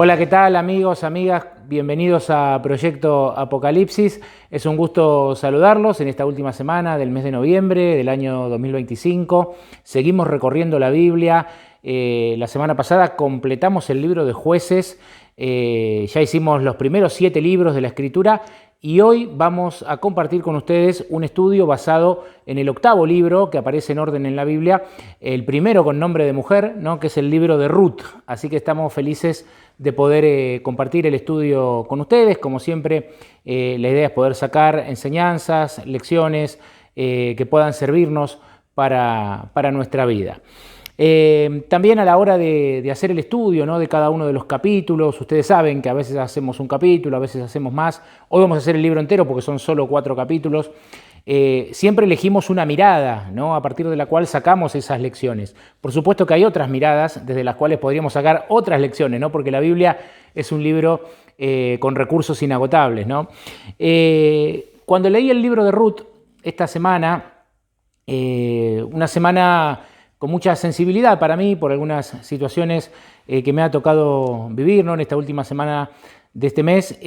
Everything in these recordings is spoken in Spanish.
Hola, ¿qué tal amigos, amigas? Bienvenidos a Proyecto Apocalipsis. Es un gusto saludarlos en esta última semana del mes de noviembre del año 2025. Seguimos recorriendo la Biblia. La semana pasada completamos el libro de Jueces. Ya hicimos los primeros 7 libros de la Escritura y hoy vamos a compartir con ustedes un estudio basado en el 8º libro que aparece en orden en la Biblia, el primero con nombre de mujer, ¿no? Que es el libro de Ruth. Así que estamos felices de poder compartir el estudio con ustedes. Como siempre, la idea es poder sacar enseñanzas, lecciones que puedan servirnos para nuestra vida. También a la hora de hacer el estudio, ¿no?, de cada uno de los capítulos, ustedes saben que a veces hacemos un capítulo, a veces hacemos más. Hoy vamos a hacer el libro entero porque son solo 4 capítulos. Siempre elegimos una mirada, ¿no?, a partir de la cual sacamos esas lecciones. Por supuesto que hay otras miradas desde las cuales podríamos sacar otras lecciones, ¿no?, porque la Biblia es un libro con recursos inagotables, ¿no? Cuando leí el libro de Ruth esta semana, una semana con mucha sensibilidad para mí por algunas situaciones que me ha tocado vivir, ¿no?, en esta última semana de este mes.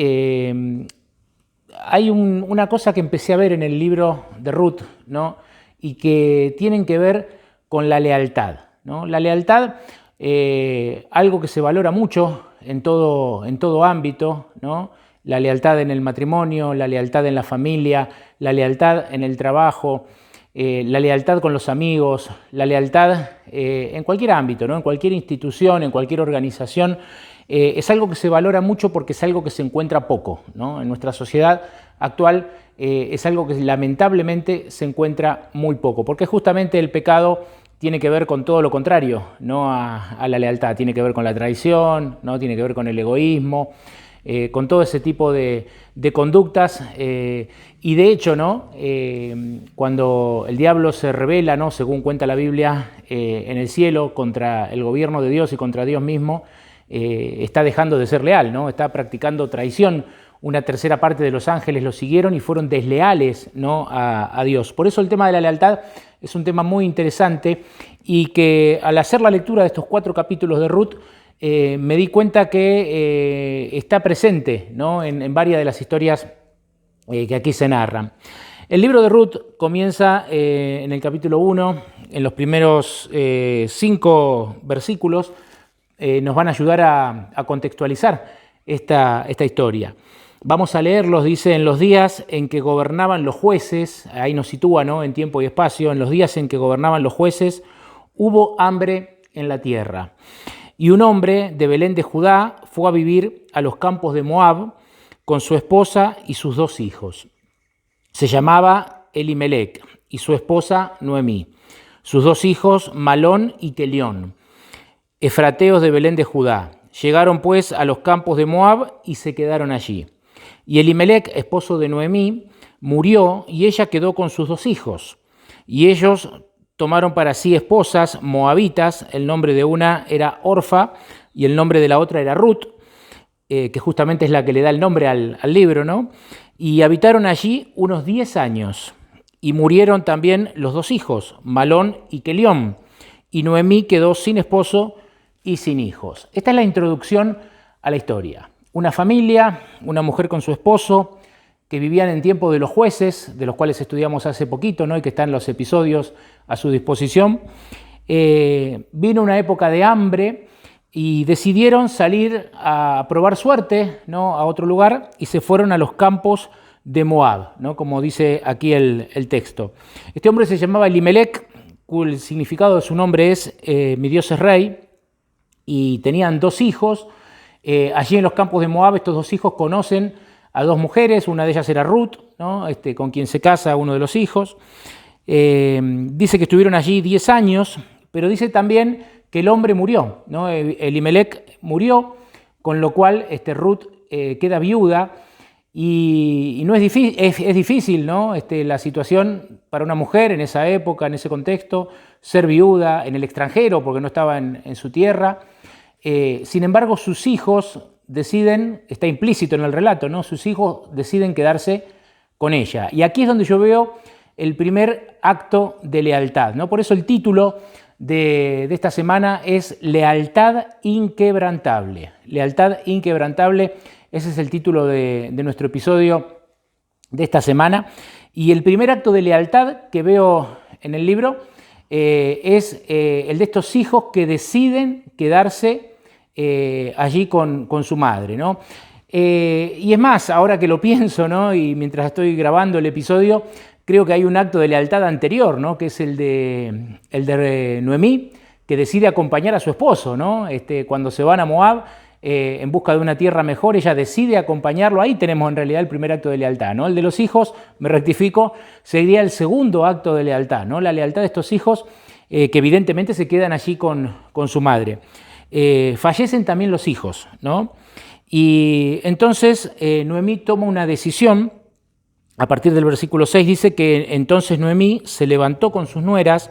Hay una cosa que empecé a ver en el libro de Ruth, ¿no?, y que tienen que ver con la lealtad, ¿no? La lealtad, algo que se valora mucho en todo ámbito, ¿no? La lealtad en el matrimonio, la lealtad en la familia, la lealtad en el trabajo, la lealtad con los amigos, la lealtad en cualquier ámbito, ¿no?, en cualquier institución, en cualquier organización. Es algo que se valora mucho porque es algo que se encuentra poco, ¿no? En nuestra sociedad actual es algo que lamentablemente se encuentra muy poco, porque justamente el pecado tiene que ver con todo lo contrario, ¿no?, a la lealtad. Tiene que ver con la traición, ¿no?, tiene que ver con el egoísmo, con todo ese tipo de conductas. Y de hecho, ¿no?, cuando el diablo se rebela, ¿no?, según cuenta la Biblia, en el cielo contra el gobierno de Dios y contra Dios mismo, está dejando de ser leal, ¿no?, está practicando traición. Una tercera parte de los ángeles lo siguieron y fueron desleales, ¿no?, a Dios. Por eso el tema de la lealtad es un tema muy interesante y que al hacer la lectura de estos 4 capítulos de Ruth, me di cuenta que está presente, ¿no?, en varias de las historias que aquí se narran. El libro de Ruth comienza en el capítulo 1, en los primeros 5 versículos, nos van a ayudar a contextualizar esta historia. Vamos a leerlos. Dice: en los días en que gobernaban los jueces, ahí nos sitúa, ¿no?, en tiempo y espacio, en los días en que gobernaban los jueces, hubo hambre en la tierra. Y un hombre de Belén de Judá fue a vivir a los campos de Moab con su esposa y sus 2 hijos. Se llamaba Elimelec y su esposa Noemí, sus 2 hijos Malón y Kelión, efrateos de Belén de Judá. Llegaron pues a los campos de Moab y se quedaron allí. Y Elimelec, esposo de Noemí, murió y ella quedó con sus 2 hijos. Y ellos tomaron para sí esposas moabitas. El nombre de una era Orfa y el nombre de la otra era Ruth, que justamente es la que le da el nombre al libro, ¿no? Y habitaron allí unos 10 años. Y murieron también los 2 hijos, Malón y Kelión. Y Noemí quedó sin esposo y sin hijos. Esta es la introducción a la historia. Una familia, una mujer con su esposo, que vivían en tiempo de los jueces, de los cuales estudiamos hace poquito, ¿no?, y que están los episodios a su disposición. Vino una época de hambre y decidieron salir a probar suerte, ¿no?, a otro lugar, y se fueron a los campos de Moab, ¿no?, como dice aquí el texto. Este hombre se llamaba Elimelec, cuyo significado de su nombre es mi Dios es rey, y tenían 2 hijos. Allí en los campos de Moab estos 2 hijos conocen a 2 mujeres, una de ellas era Ruth, ¿no?, con quien se casa uno de los hijos. Dice que estuvieron allí 10 años, pero dice también que el hombre murió, ¿no? Elimelec murió, con lo cual Ruth queda viuda y no es difícil, es difícil, ¿no?, la situación para una mujer en esa época, en ese contexto, ser viuda en el extranjero porque no estaba en su tierra. Sin embargo, sus hijos deciden, está implícito en el relato, ¿no?, sus hijos deciden quedarse con ella. Y aquí es donde yo veo el primer acto de lealtad, ¿no? Por eso el título de esta semana es Lealtad inquebrantable. Lealtad inquebrantable, ese es el título de nuestro episodio de esta semana. Y el primer acto de lealtad que veo en el libro es el de estos hijos que deciden quedarse allí con su madre, ¿no? Y es más, ahora que lo pienso, ¿no? Y mientras estoy grabando el episodio, creo que hay un acto de lealtad anterior, ¿no? Que es el de Noemí, que decide acompañar a su esposo, ¿no? Cuando se van a Moab en busca de una tierra mejor, ella decide acompañarlo. Ahí tenemos en realidad el primer acto de lealtad, ¿no? El de los hijos, me rectifico, sería el segundo acto de lealtad, ¿no? La lealtad de estos hijos que evidentemente se quedan allí con su madre. Fallecen también los hijos, ¿no? Y entonces Noemí toma una decisión. A partir del versículo 6 dice que entonces Noemí se levantó con sus nueras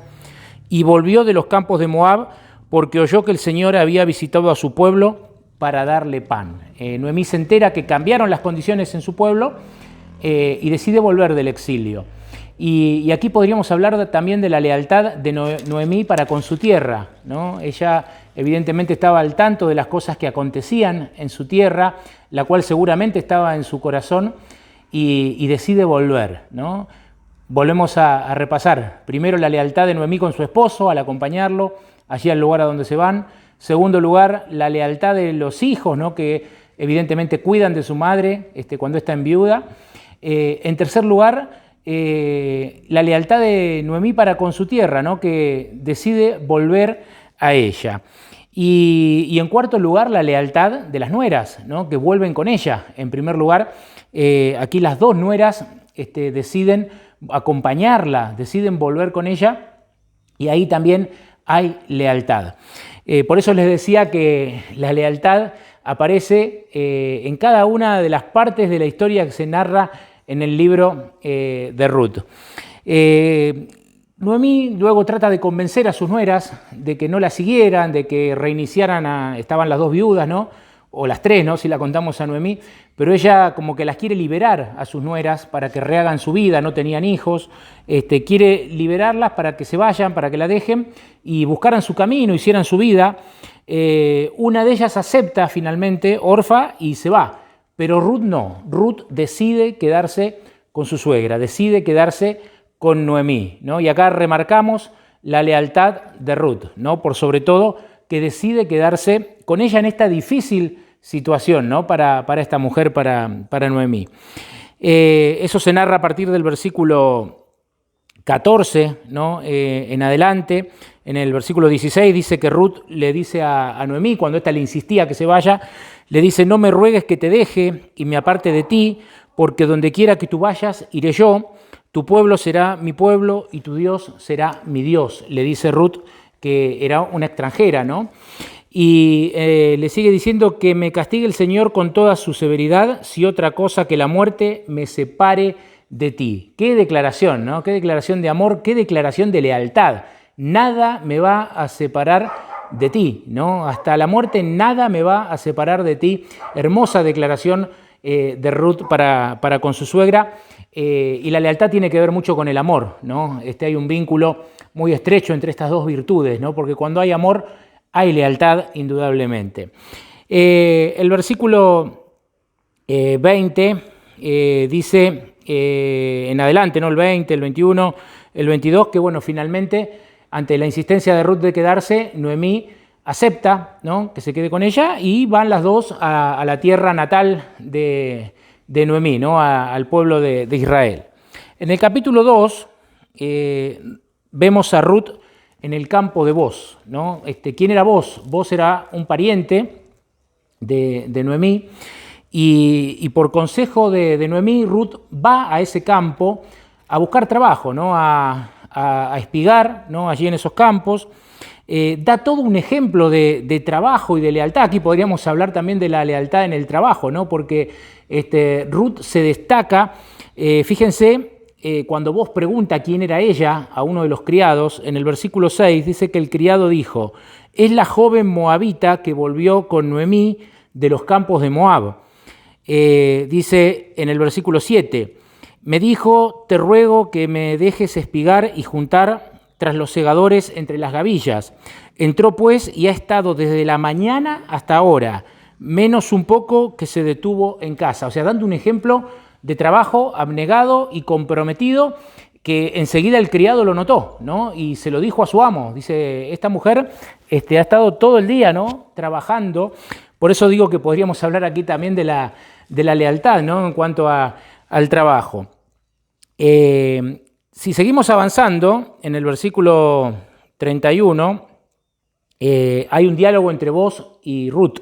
y volvió de los campos de Moab porque oyó que el Señor había visitado a su pueblo para darle pan. Noemí se entera que cambiaron las condiciones en su pueblo y decide volver del exilio. Y aquí podríamos hablar también de la lealtad de Noemí para con su tierra, ¿no? Ella evidentemente estaba al tanto de las cosas que acontecían en su tierra, la cual seguramente estaba en su corazón, y decide volver, ¿no? Volvemos a repasar. Primero, la lealtad de Noemí con su esposo al acompañarlo allí al lugar a donde se van. Segundo lugar, la lealtad de los hijos, ¿no? Que evidentemente cuidan de su madre cuando está en viuda. En tercer lugar, la lealtad de Noemí para con su tierra, ¿no? Que decide volver a ella. Y en cuarto lugar, la lealtad de las nueras, ¿no? Que vuelven con ella. En primer lugar, aquí las dos nueras deciden acompañarla, deciden volver con ella, y ahí también hay lealtad. Por eso les decía que la lealtad aparece en cada una de las partes de la historia que se narra en el libro de Ruth. Noemí luego trata de convencer a sus nueras de que no la siguieran, de que reiniciaran, estaban las dos viudas, ¿no? O las tres, ¿no? Si la contamos a Noemí, pero ella como que las quiere liberar a sus nueras para que rehagan su vida, no tenían hijos, quiere liberarlas para que se vayan, para que la dejen y buscaran su camino, hicieran su vida. Una de ellas acepta finalmente, Orfa, y se va, pero Ruth no. Ruth decide quedarse con su suegra, decide quedarse con Noemí, ¿no? Y acá remarcamos la lealtad de Ruth, ¿no? Por sobre todo que decide quedarse con ella en esta difícil situación, ¿no? Para esta mujer, para Noemí. Eso se narra a partir del versículo 14, ¿no? En adelante. En el versículo 16 dice que Ruth le dice a Noemí, cuando ésta le insistía que se vaya, le dice: no me ruegues que te deje y me aparte de ti, porque donde quiera que tú vayas, iré yo. Tu pueblo será mi pueblo y tu Dios será mi Dios, le dice Ruth, que era una extranjera, ¿no? Y le sigue diciendo que me castigue el Señor con toda su severidad si otra cosa que la muerte me separe de ti. Qué declaración, ¿no? Qué declaración de amor, qué declaración de lealtad. Nada me va a separar de ti, ¿no? Hasta la muerte nada me va a separar de ti. Hermosa declaración de Ruth para con su suegra. Y la lealtad tiene que ver mucho con el amor, ¿no? Hay un vínculo muy estrecho entre estas dos virtudes, ¿no? Porque cuando hay amor, hay lealtad, indudablemente. El versículo 20 dice en adelante, ¿no? El 20, el 21, el 22, que bueno, finalmente, ante la insistencia de Ruth de quedarse, Noemí acepta, ¿no? Que se quede con ella y van las dos a la tierra natal de Noemí, ¿no? Al pueblo de Israel. En el capítulo 2 vemos a Ruth en el campo de Booz, ¿no? ¿Quién era Booz? Booz era un pariente de Noemí y por consejo de Noemí, Ruth va a ese campo a buscar trabajo, ¿no? A espigar, ¿no? Allí en esos campos. Da todo un ejemplo de trabajo y de lealtad. Aquí podríamos hablar también de la lealtad en el trabajo, ¿no? Porque Ruth se destaca, fíjense, cuando Booz pregunta quién era ella a uno de los criados, en el versículo 6 dice que el criado dijo: es la joven moabita que volvió con Noemí de los campos de Moab. Dice en el versículo 7, Me dijo, te ruego que me dejes espigar y juntar tras los segadores entre las gavillas. Entró pues y ha estado desde la mañana hasta ahora, menos un poco que se detuvo en casa. O sea, dando un ejemplo de trabajo abnegado y comprometido, que enseguida el criado lo notó, ¿no? Y se lo dijo a su amo. Dice, esta mujer ha estado todo el día, ¿no?, trabajando. Por eso digo que podríamos hablar aquí también de la lealtad, ¿no?, en cuanto al trabajo. Si seguimos avanzando, en el versículo 31, hay un diálogo entre vos y Ruth.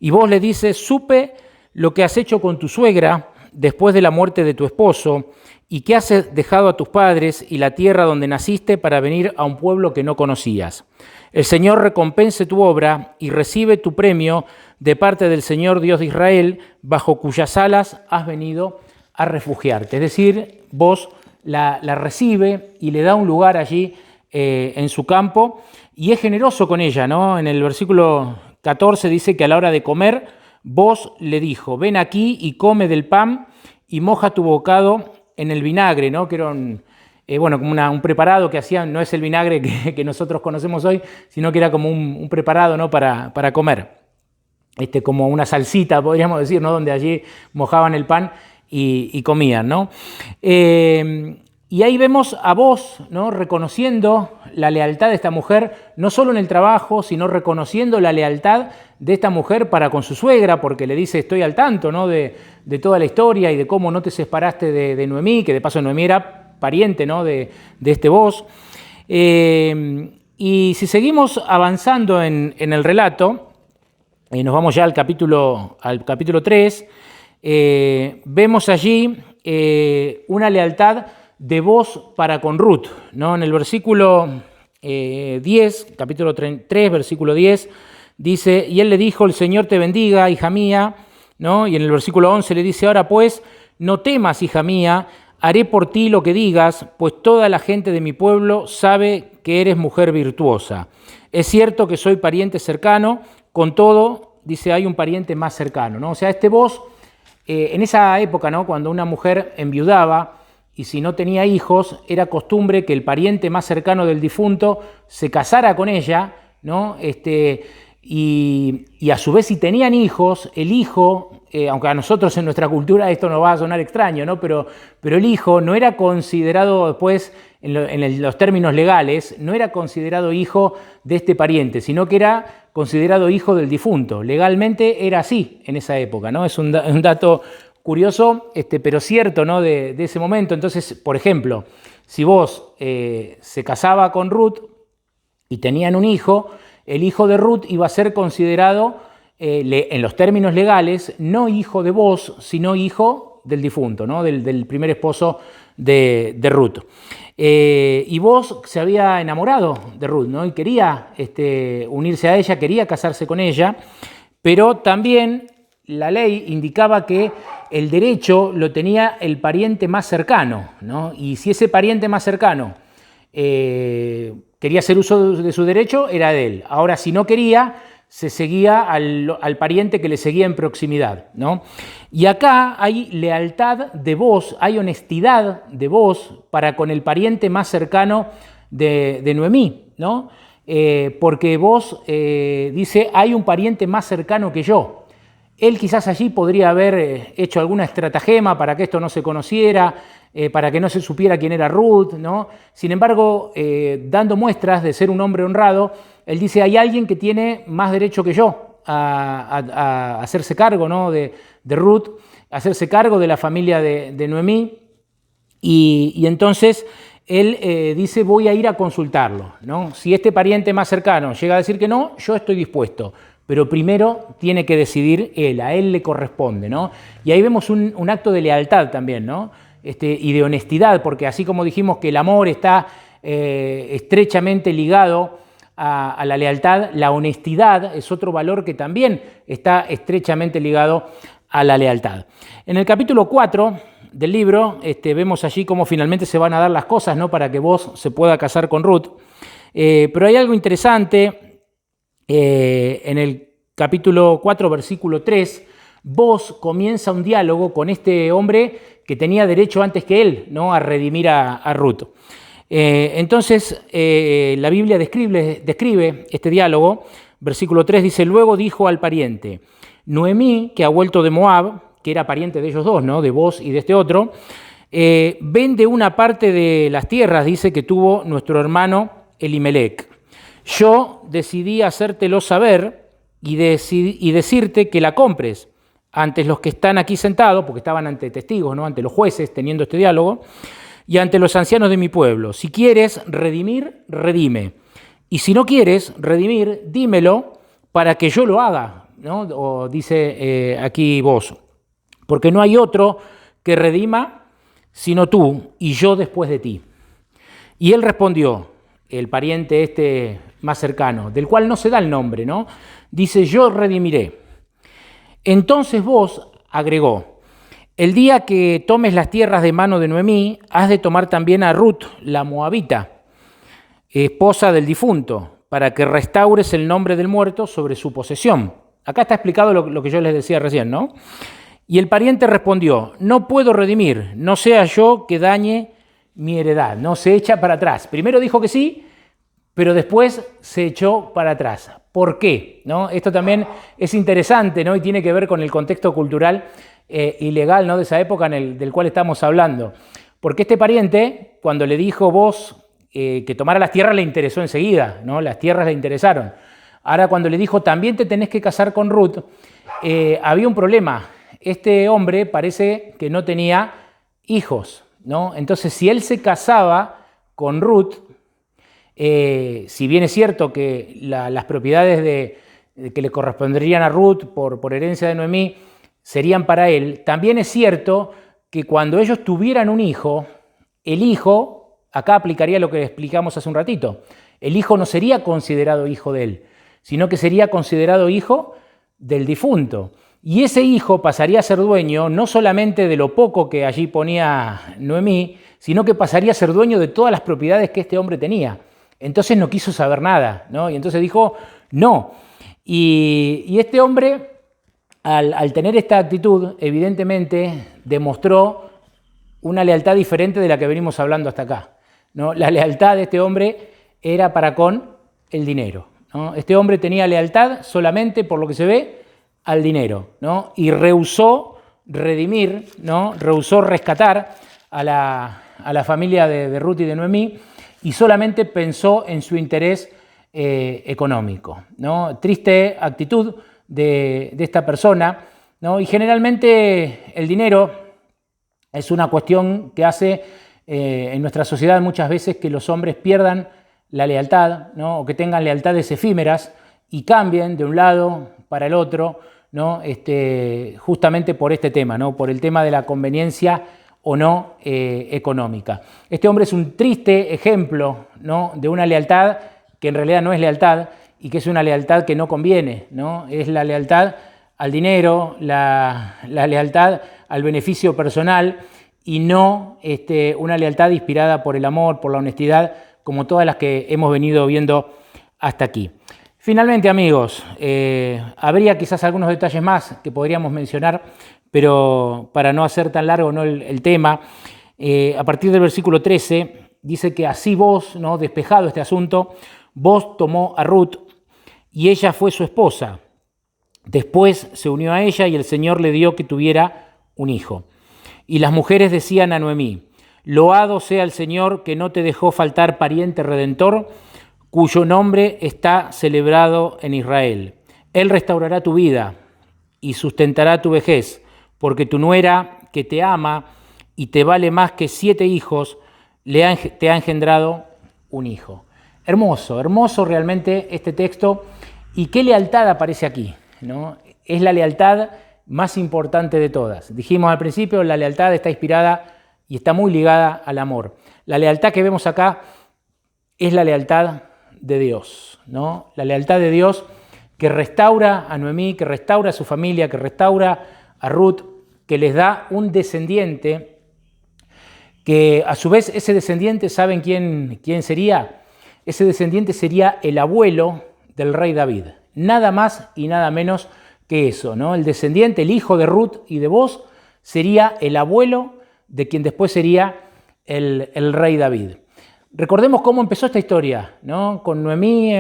Y vos le dices, supe lo que has hecho con tu suegra después de la muerte de tu esposo, y que has dejado a tus padres y la tierra donde naciste para venir a un pueblo que no conocías. El Señor recompense tu obra y recibe tu premio de parte del Señor Dios de Israel, bajo cuyas alas has venido a refugiarte. Es decir, vos la recibe y le da un lugar allí en su campo, y es generoso con ella, ¿no? En el versículo 14 dice que a la hora de comer, vos le dijo, ven aquí y come del pan y moja tu bocado en el vinagre, ¿no?, que era como un preparado que hacían. No es el vinagre que nosotros conocemos hoy, sino que era como un preparado, ¿no?, para comer, como una salsita, podríamos decir, ¿no?, donde allí mojaban el pan y comían, ¿no? Y ahí vemos a vos, ¿no?, reconociendo la lealtad de esta mujer, no solo en el trabajo, sino reconociendo la lealtad de esta mujer para con su suegra, porque le dice, estoy al tanto, ¿no?, de toda la historia y de cómo no te separaste de Noemí, que de paso Noemí era pariente, ¿no?, de este vos. Y si seguimos avanzando en el relato, nos vamos ya al capítulo 3, vemos allí una lealtad de vos para con Ruth, ¿no? En el versículo 10, capítulo 3, versículo 10, dice, y él le dijo, el Señor te bendiga, hija mía, ¿no? Y en el versículo 11 le dice, ahora pues, no temas, hija mía, haré por ti lo que digas, pues toda la gente de mi pueblo sabe que eres mujer virtuosa. Es cierto que soy pariente cercano, con todo, dice, hay un pariente más cercano, ¿no? O sea, vos, en esa época, ¿no?, cuando una mujer enviudaba, y si no tenía hijos, era costumbre que el pariente más cercano del difunto se casara con ella, ¿no? Y a su vez, si tenían hijos, el hijo, aunque a nosotros en nuestra cultura esto nos va a sonar extraño, ¿no?, pero el hijo no era considerado después, en los términos legales, no era considerado hijo de este pariente, sino que era considerado hijo del difunto. Legalmente era así en esa época, ¿no? Es un dato curioso, pero cierto, ¿no?, de ese momento. Entonces, por ejemplo, si vos se casaba con Ruth y tenían un hijo, el hijo de Ruth iba a ser considerado, en los términos legales, no hijo de vos, sino hijo del difunto, ¿no?, del primer esposo de Ruth. Y vos se había enamorado de Ruth, ¿no?, y quería unirse a ella, quería casarse con ella, pero también la ley indicaba que el derecho lo tenía el pariente más cercano, ¿no? Y si ese pariente más cercano quería hacer uso de su derecho, era de él. Ahora, si no quería, se seguía al pariente que le seguía en proximidad, ¿no? Y acá hay lealtad de vos, hay honestidad de vos para con el pariente más cercano de Noemí, ¿no? Porque vos, dice, hay un pariente más cercano que yo. Él quizás allí podría haber hecho alguna estratagema para que esto no se conociera, para que no se supiera quién era Ruth, ¿no? Sin embargo, dando muestras de ser un hombre honrado, él dice, hay alguien que tiene más derecho que yo a hacerse cargo, ¿no?, de Ruth, a hacerse cargo de la familia de Noemí, y entonces él dice, voy a ir a consultarlo, ¿no? Si este pariente más cercano llega a decir que no, yo estoy dispuesto. Pero primero tiene que decidir él, a él le corresponde, ¿no? Y ahí vemos un acto de lealtad también, ¿no? Y de honestidad, porque así como dijimos que el amor está estrechamente ligado a la lealtad, la honestidad es otro valor que también está estrechamente ligado a la lealtad. En el capítulo 4 del libro vemos allí cómo finalmente se van a dar las cosas, ¿no?, para que vos se pueda casar con Ruth. Pero hay algo interesante. En el capítulo 4, versículo 3, Vos comienza un diálogo con este hombre que tenía derecho antes que él, ¿no?, a redimir a Ruth. Entonces, la Biblia describe este diálogo. Versículo 3 dice: luego dijo al pariente, Noemí, que ha vuelto de Moab, que era pariente de ellos dos, ¿no?, de vos y de este otro, vende una parte de las tierras, dice, que tuvo nuestro hermano Elimelec. Yo decidí hacértelo saber y decirte que la compres ante los que están aquí sentados, porque estaban ante testigos, ¿no?, ante los jueces teniendo este diálogo, y ante los ancianos de mi pueblo. Si quieres redimir, redime. Y si no quieres redimir, dímelo para que yo lo haga, ¿no? O dice aquí vos, porque no hay otro que redima sino tú y yo después de ti. Y él respondió, el pariente este más cercano, del cual no se da el nombre, ¿no? Dice: yo redimiré. Entonces vos, agregó, el día que tomes las tierras de mano de Noemí, has de tomar también a Ruth, la moabita, esposa del difunto, para que restaures el nombre del muerto sobre su posesión. Acá está explicado lo que yo les decía recién, ¿no? Y el pariente respondió: no puedo redimir, no sea yo que dañe mi heredad. No, se echa para atrás. Primero dijo que sí, pero después se echó para atrás. ¿Por qué? ¿No? Esto también es interesante, ¿no?, y tiene que ver con el contexto cultural y legal, ¿no?, de esa época del cual estamos hablando. Porque este pariente, cuando le dijo vos que tomara las tierras, le interesó enseguida, ¿no? Las tierras le interesaron. Ahora, cuando le dijo también te tenés que casar con Ruth, había un problema. Este hombre parece que no tenía hijos, ¿no? Entonces, si él se casaba con Ruth, si bien es cierto que las propiedades que le corresponderían a Ruth por herencia de Noemí serían para él, también es cierto que cuando ellos tuvieran un hijo, el hijo, acá aplicaría lo que explicamos hace un ratito, el hijo no sería considerado hijo de él, sino que sería considerado hijo del difunto. Y ese hijo pasaría a ser dueño no solamente de lo poco que allí ponía Noemí, sino que pasaría a ser dueño de todas las propiedades que este hombre tenía. Entonces no quiso saber nada, ¿no? Y entonces dijo, no. Y este hombre, al tener esta actitud, evidentemente demostró una lealtad diferente de la que venimos hablando hasta acá, ¿no? La lealtad de este hombre era para con el dinero, ¿no? Este hombre tenía lealtad solamente, por lo que se ve, al dinero, ¿no? Y rehusó redimir, ¿no?, rehusó rescatar a la familia de Ruth y de Noemí, y solamente pensó en su interés económico, ¿no? Triste actitud de esta persona, ¿no? Y generalmente el dinero es una cuestión que hace en nuestra sociedad muchas veces que los hombres pierdan la lealtad, ¿no?, o que tengan lealtades efímeras y cambien de un lado para el otro, ¿no?, justamente por este tema, ¿no?, por el tema de la conveniencia o no económica. Este hombre es un triste ejemplo, ¿no?, de una lealtad que en realidad no es lealtad y que es una lealtad que no conviene, ¿no? Es la lealtad al dinero, la lealtad al beneficio personal y no una lealtad inspirada por el amor, por la honestidad, como todas las que hemos venido viendo hasta aquí. Finalmente, amigos, habría quizás algunos detalles más que podríamos mencionar, pero para no hacer tan largo, ¿no?, el tema, a partir del versículo 13 dice que así vos, ¿no?, despejado este asunto, vos tomó a Ruth y ella fue su esposa. Después se unió a ella y el Señor le dio que tuviera un hijo. Y las mujeres decían a Noemí: loado sea el Señor que no te dejó faltar pariente redentor, cuyo nombre está celebrado en Israel. Él restaurará tu vida y sustentará tu vejez, porque tu nuera, que te ama y te vale más que 7 hijos, te ha engendrado un hijo. Hermoso, hermoso realmente este texto. ¿Y qué lealtad aparece aquí, ¿no? Es la lealtad más importante de todas. Dijimos al principio, la lealtad está inspirada y está muy ligada al amor. La lealtad que vemos acá es la lealtad de Dios, ¿no? La lealtad de Dios que restaura a Noemí, que restaura a su familia, que restaura a Ruth, que les da un descendiente, que a su vez ese descendiente, ¿saben quién sería? Ese descendiente sería el abuelo del rey David, nada más y nada menos que eso, ¿no? El descendiente, el hijo de Ruth y de Booz, sería el abuelo de quien después sería el rey David. Recordemos cómo empezó esta historia, ¿no? Con Noemí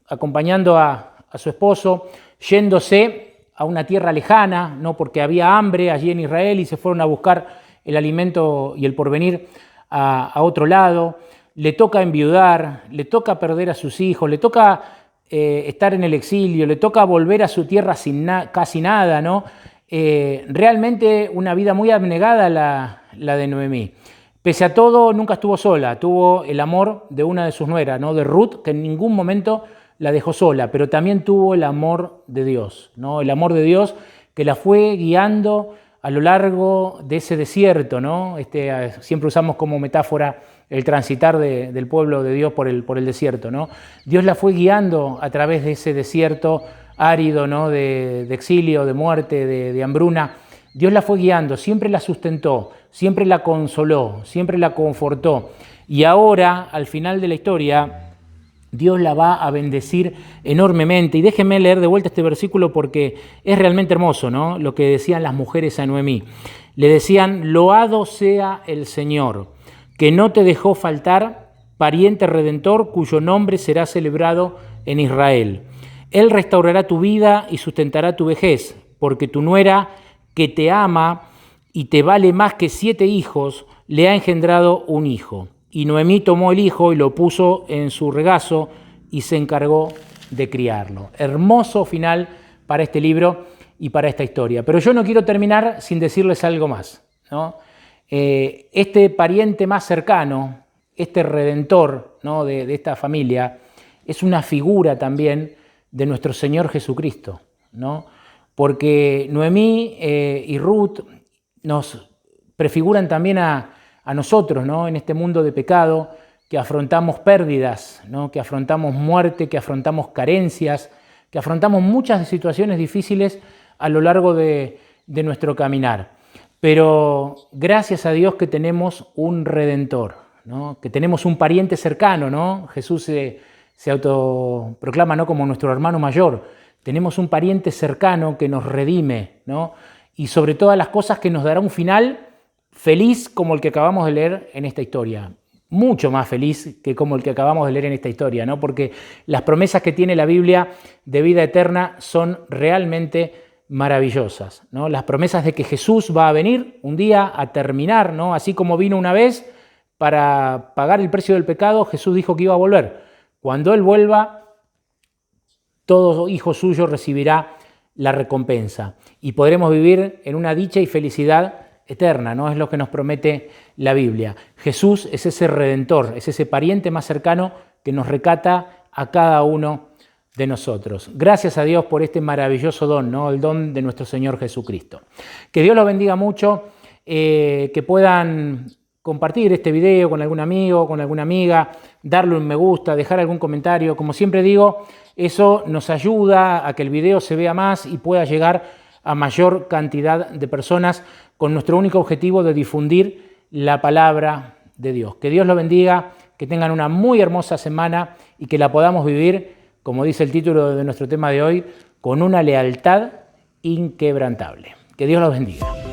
acompañando a su esposo, yéndose a una tierra lejana, ¿no? Porque había hambre allí en Israel y se fueron a buscar el alimento y el porvenir a otro lado. Le toca enviudar, le toca perder a sus hijos, le toca estar en el exilio, le toca volver a su tierra sin casi nada, ¿no? Realmente una vida muy abnegada la de Noemí. Pese a todo, nunca estuvo sola, tuvo el amor de una de sus nueras, ¿no? De Ruth, que en ningún momento la dejó sola, pero también tuvo el amor de Dios, ¿no? El amor de Dios que la fue guiando a lo largo de ese desierto, ¿no? Siempre usamos como metáfora el transitar del pueblo de Dios por el desierto, ¿no? Dios la fue guiando a través de ese desierto árido, ¿no? de exilio, de muerte, de hambruna. Dios la fue guiando, siempre la sustentó, siempre la consoló, siempre la confortó. Y ahora, al final de la historia, Dios la va a bendecir enormemente. Y déjenme leer de vuelta este versículo porque es realmente hermoso, ¿no? Lo que decían las mujeres a Noemí. Le decían, loado sea el Señor, que no te dejó faltar pariente redentor cuyo nombre será celebrado en Israel. Él restaurará tu vida y sustentará tu vejez, porque tu nuera, que te ama y te vale más que 7 hijos, le ha engendrado un hijo. Y Noemí tomó el hijo y lo puso en su regazo y se encargó de criarlo. Hermoso final para este libro y para esta historia. Pero yo no quiero terminar sin decirles algo más, ¿no? Este pariente más cercano, este redentor, ¿no? de esta familia, es una figura también de nuestro Señor Jesucristo, ¿no? Porque Noemí y Ruth nos prefiguran también a nosotros, ¿no? En este mundo de pecado, que afrontamos pérdidas, ¿no? Que afrontamos muerte, que afrontamos carencias, que afrontamos muchas situaciones difíciles a lo largo de nuestro caminar. Pero gracias a Dios que tenemos un Redentor, ¿no? Que tenemos un pariente cercano, ¿no? Jesús se autoproclama, ¿no? Como nuestro hermano mayor. Tenemos un pariente cercano que nos redime, ¿no? Y sobre todas las cosas que nos dará un final feliz como el que acabamos de leer en esta historia. Mucho más feliz que como el que acabamos de leer en esta historia, ¿no? Porque las promesas que tiene la Biblia de vida eterna son realmente maravillosas, ¿no? Las promesas de que Jesús va a venir un día a terminar, ¿no? Así como vino una vez para pagar el precio del pecado, Jesús dijo que iba a volver. Cuando Él vuelva, todo hijo suyo recibirá la recompensa y podremos vivir en una dicha y felicidad eterna, ¿no? Es lo que nos promete la Biblia. Jesús es ese redentor, es ese pariente más cercano que nos recata a cada uno de nosotros. Gracias a Dios por este maravilloso don, ¿no? El don de nuestro Señor Jesucristo. Que Dios los bendiga mucho, que puedan compartir este video con algún amigo, con alguna amiga, darle un me gusta, dejar algún comentario. Como siempre digo, eso nos ayuda a que el video se vea más y pueda llegar a mayor cantidad de personas con nuestro único objetivo de difundir la palabra de Dios. Que Dios los bendiga, que tengan una muy hermosa semana y que la podamos vivir, como dice el título de nuestro tema de hoy, con una lealtad inquebrantable. Que Dios los bendiga.